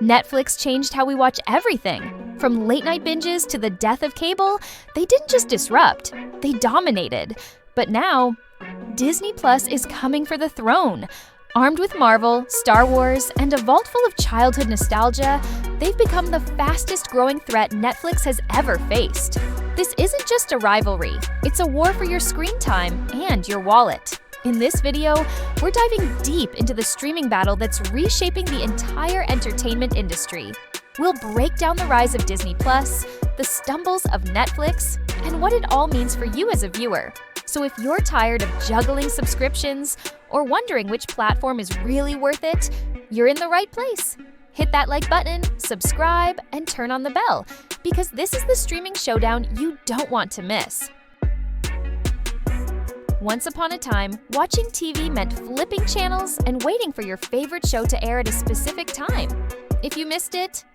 Netflix changed how we watch everything. From late-night binges to the death of cable, they didn't just disrupt, they dominated. But now, Disney Plus is coming for the throne. Armed with Marvel, Star Wars, and a vault full of childhood nostalgia, they've become the fastest-growing threat Netflix has ever faced. This isn't just a rivalry, it's a war for your screen time and your wallet. In this video, we're diving deep into the streaming battle that's reshaping the entire entertainment industry. We'll break down the rise of Disney Plus, the stumbles of Netflix, and what it all means for you as a viewer. So if you're tired of juggling subscriptions or wondering which platform is really worth it, you're in the right place. Hit that like button, subscribe, and turn on the bell, because this is the streaming showdown you don't want to miss. Once upon a time, watching TV meant flipping channels and waiting for your favorite show to air at a specific time. If you missed it,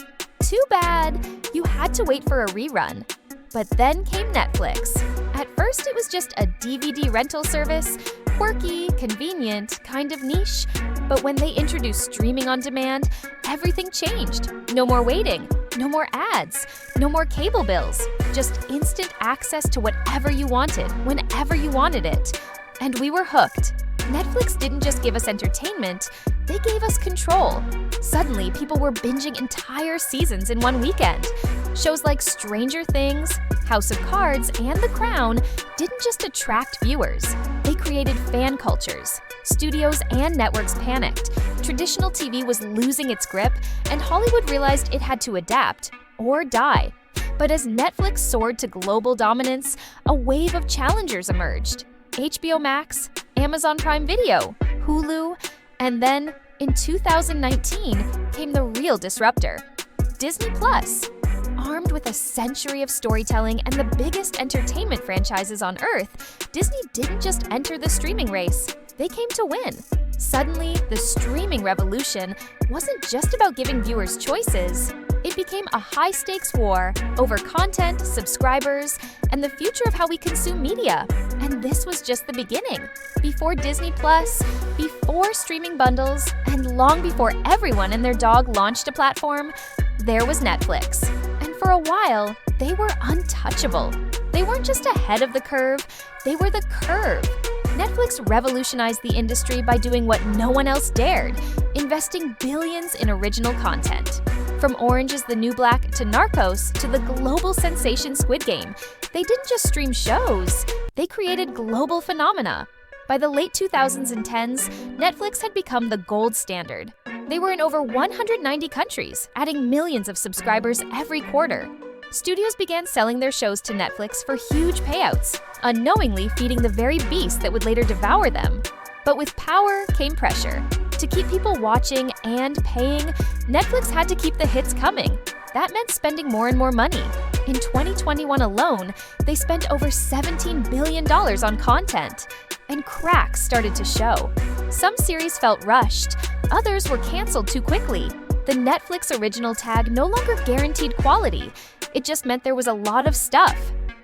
too bad, you had to wait for a rerun. But then came Netflix. At first, it was just a DVD rental service, quirky, convenient, kind of niche. But when they introduced streaming on demand, everything changed. No more waiting, no more ads, no more cable bills, just instant access to whatever you wanted, whenever you wanted it. And we were hooked. Netflix didn't just give us entertainment, they gave us control. Suddenly, people were binging entire seasons in one weekend. Shows like Stranger Things, House of Cards, and The Crown didn't just attract viewers, they created fan cultures. Studios and networks panicked. Traditional TV was losing its grip, and Hollywood realized it had to adapt or die. But as Netflix soared to global dominance, a wave of challengers emerged. HBO Max, Amazon Prime Video, Hulu, and then, in 2019, came the real disruptor, Disney Plus. Armed with a century of storytelling and the biggest entertainment franchises on Earth, Disney didn't just enter the streaming race, they came to win. Suddenly, the streaming revolution wasn't just about giving viewers choices. It became a high-stakes war over content, subscribers, and the future of how we consume media. And this was just the beginning. Before Disney Plus, before streaming bundles, and long before everyone and their dog launched a platform, there was Netflix. And for a while, they were untouchable. They weren't just ahead of the curve, they were the curve. Netflix revolutionized the industry by doing what no one else dared, investing billions in original content. From Orange is the New Black to Narcos to the global sensation Squid Game, they didn't just stream shows, they created global phenomena. By the late 2000s and 10s, Netflix had become the gold standard. They were in over 190 countries, adding millions of subscribers every quarter. Studios began selling their shows to Netflix for huge payouts, unknowingly feeding the very beast that would later devour them. But with power came pressure. To keep people watching and paying, Netflix had to keep the hits coming. That meant spending more and more money. In 2021 alone, they spent over $17 billion on content. And cracks started to show. Some series felt rushed, others were canceled too quickly. The Netflix original tag no longer guaranteed quality. It just meant there was a lot of stuff.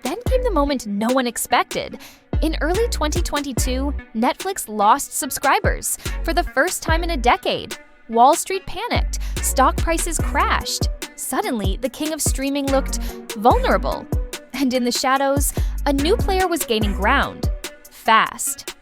Then came the moment no one expected. In early 2022, Netflix lost subscribers for the first time in a decade. Wall Street panicked, stock prices crashed. Suddenly, the king of streaming looked vulnerable. And in the shadows, a new player was gaining ground. Fast.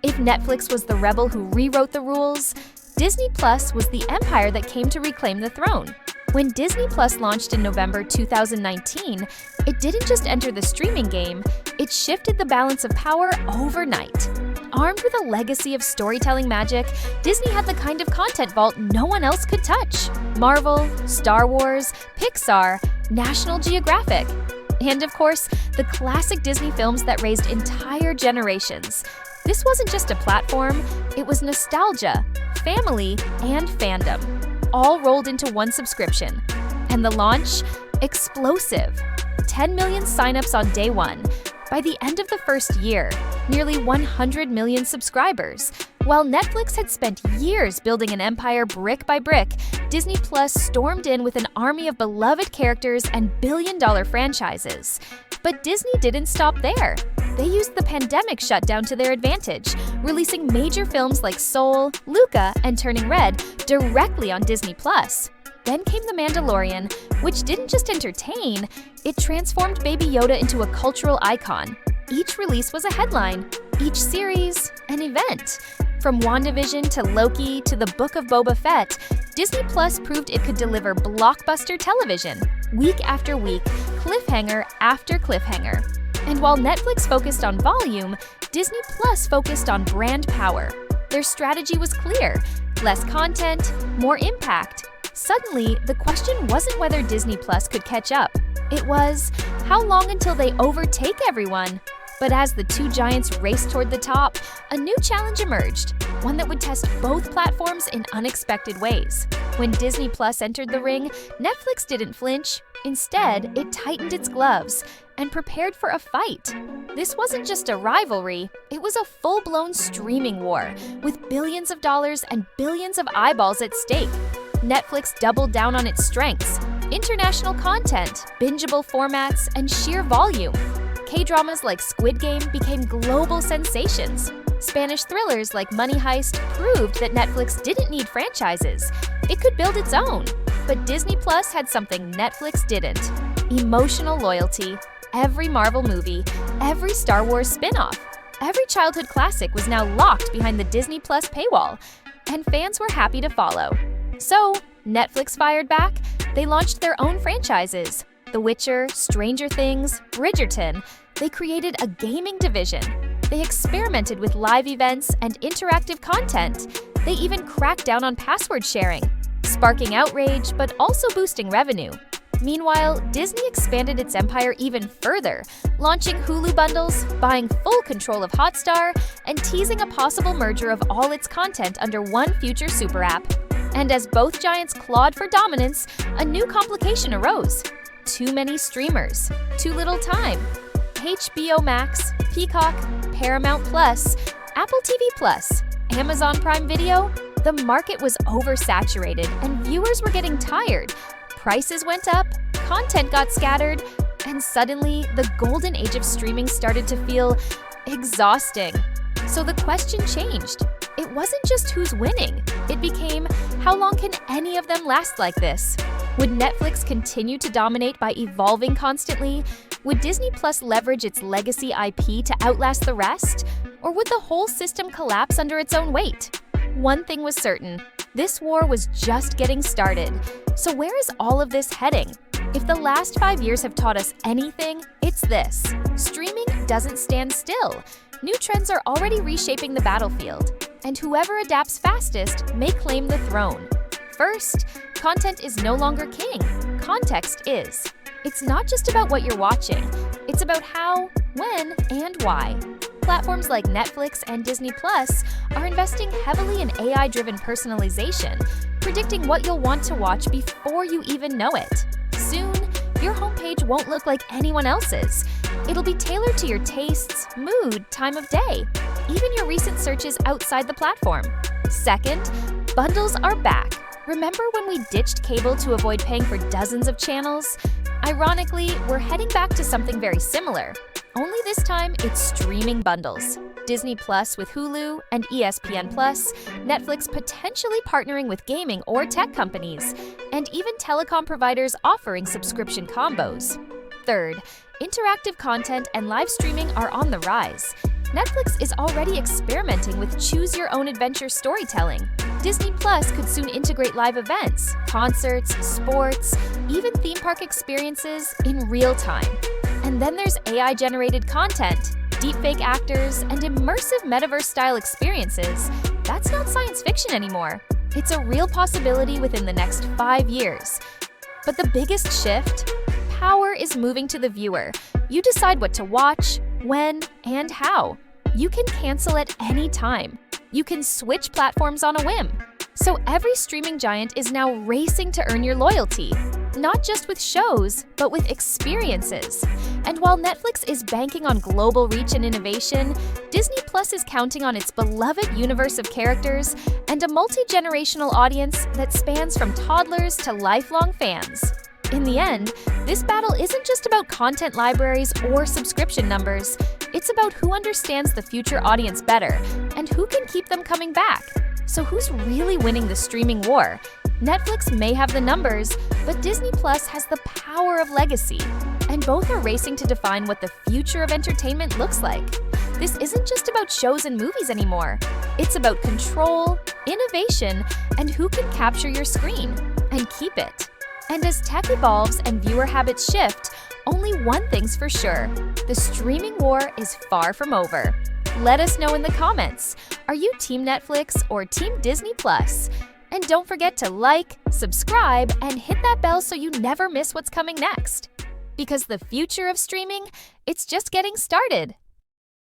If Netflix was the rebel who rewrote the rules, Disney Plus was the empire that came to reclaim the throne. When Disney Plus launched in November 2019, it didn't just enter the streaming game, it shifted the balance of power overnight. Armed with a legacy of storytelling magic, Disney had the kind of content vault no one else could touch. Marvel, Star Wars, Pixar, National Geographic. And of course, the classic Disney films that raised entire generations. This wasn't just a platform, it was nostalgia, family, and fandom, all rolled into one subscription. And the launch? Explosive. 10 million signups on day one. By the end of the first year, nearly 100 million subscribers. While Netflix had spent years building an empire brick by brick, Disney Plus stormed in with an army of beloved characters and billion-dollar franchises. But Disney didn't stop there. They used the pandemic shutdown to their advantage, releasing major films like Soul, Luca, and Turning Red directly on Disney Plus. Then came The Mandalorian, which didn't just entertain, it transformed Baby Yoda into a cultural icon. Each release was a headline, each series an event. From WandaVision to Loki to the Book of Boba Fett, Disney Plus proved it could deliver blockbuster television, week after week, cliffhanger after cliffhanger. And while Netflix focused on volume, Disney Plus focused on brand power. Their strategy was clear: less content, more impact. Suddenly, the question wasn't whether Disney Plus could catch up. It was, how long until they overtake everyone? But as the two giants raced toward the top, a new challenge emerged, one that would test both platforms in unexpected ways. When Disney Plus entered the ring, Netflix didn't flinch. Instead, it tightened its gloves and prepared for a fight. This wasn't just a rivalry, it was a full-blown streaming war, with billions of dollars and billions of eyeballs at stake. Netflix doubled down on its strengths: international content, bingeable formats, and sheer volume. K-dramas like Squid Game became global sensations. Spanish thrillers like Money Heist proved that Netflix didn't need franchises. It could build its own. But Disney Plus had something Netflix didn't: emotional loyalty. Every Marvel movie, every Star Wars spin-off, every childhood classic was now locked behind the Disney Plus paywall, and fans were happy to follow. So, Netflix fired back. They launched their own franchises: The Witcher, Stranger Things, Bridgerton. They created a gaming division. They experimented with live events and interactive content. They even cracked down on password sharing, sparking outrage but also boosting revenue. Meanwhile, Disney expanded its empire even further, launching Hulu bundles, buying full control of Hotstar, and teasing a possible merger of all its content under one future super app. And as both giants clawed for dominance, a new complication arose: too many streamers, too little time. HBO Max, Peacock, Paramount Plus, Apple TV Plus, Amazon Prime Video, the market was oversaturated and viewers were getting tired. Prices went up, content got scattered, and suddenly the golden age of streaming started to feel exhausting. So the question changed. It wasn't just who's winning. It became, how long can any of them last like this? Would Netflix continue to dominate by evolving constantly? Would Disney Plus leverage its legacy IP to outlast the rest? Or would the whole system collapse under its own weight? One thing was certain: this war was just getting started. So where is all of this heading? If the last 5 years have taught us anything, it's this: streaming doesn't stand still. New trends are already reshaping the battlefield, and whoever adapts fastest may claim the throne. First, content is no longer king. Context is. It's not just about what you're watching. It's about how, when, and why. Platforms like Netflix and Disney Plus are investing heavily in AI-driven personalization, predicting what you'll want to watch before you even know it. Soon, your homepage won't look like anyone else's. It'll be tailored to your tastes, mood, time of day, even your recent searches outside the platform. Second, bundles are back. Remember when we ditched cable to avoid paying for dozens of channels? Ironically, we're heading back to something very similar. Only this time, it's streaming bundles. Disney Plus with Hulu and ESPN Plus, Netflix potentially partnering with gaming or tech companies, and even telecom providers offering subscription combos. Third, interactive content and live streaming are on the rise. Netflix is already experimenting with choose-your-own-adventure storytelling. Disney Plus could soon integrate live events, concerts, sports, even theme park experiences in real time. And then there's AI-generated content, deepfake actors, and immersive metaverse-style experiences. That's not science fiction anymore. It's a real possibility within the next 5 years. But the biggest shift? Power is moving to the viewer. You decide what to watch, when, and how. You can cancel at any time. You can switch platforms on a whim. So every streaming giant is now racing to earn your loyalty, not just with shows, but with experiences. And while Netflix is banking on global reach and innovation, Disney Plus is counting on its beloved universe of characters and a multi-generational audience that spans from toddlers to lifelong fans. In the end, this battle isn't just about content libraries or subscription numbers. It's about who understands the future audience better and who can keep them coming back. So who's really winning the streaming war? Netflix may have the numbers, but Disney Plus has the power of legacy, and both are racing to define what the future of entertainment looks like. This isn't just about shows and movies anymore. It's about control, innovation, and who can capture your screen and keep it. And as tech evolves and viewer habits shift, only one thing's for sure: the streaming war is far from over. Let us know in the comments. Are you Team Netflix or Team Disney Plus? And don't forget to like, subscribe, and hit that bell so you never miss what's coming next. Because the future of streaming, it's just getting started.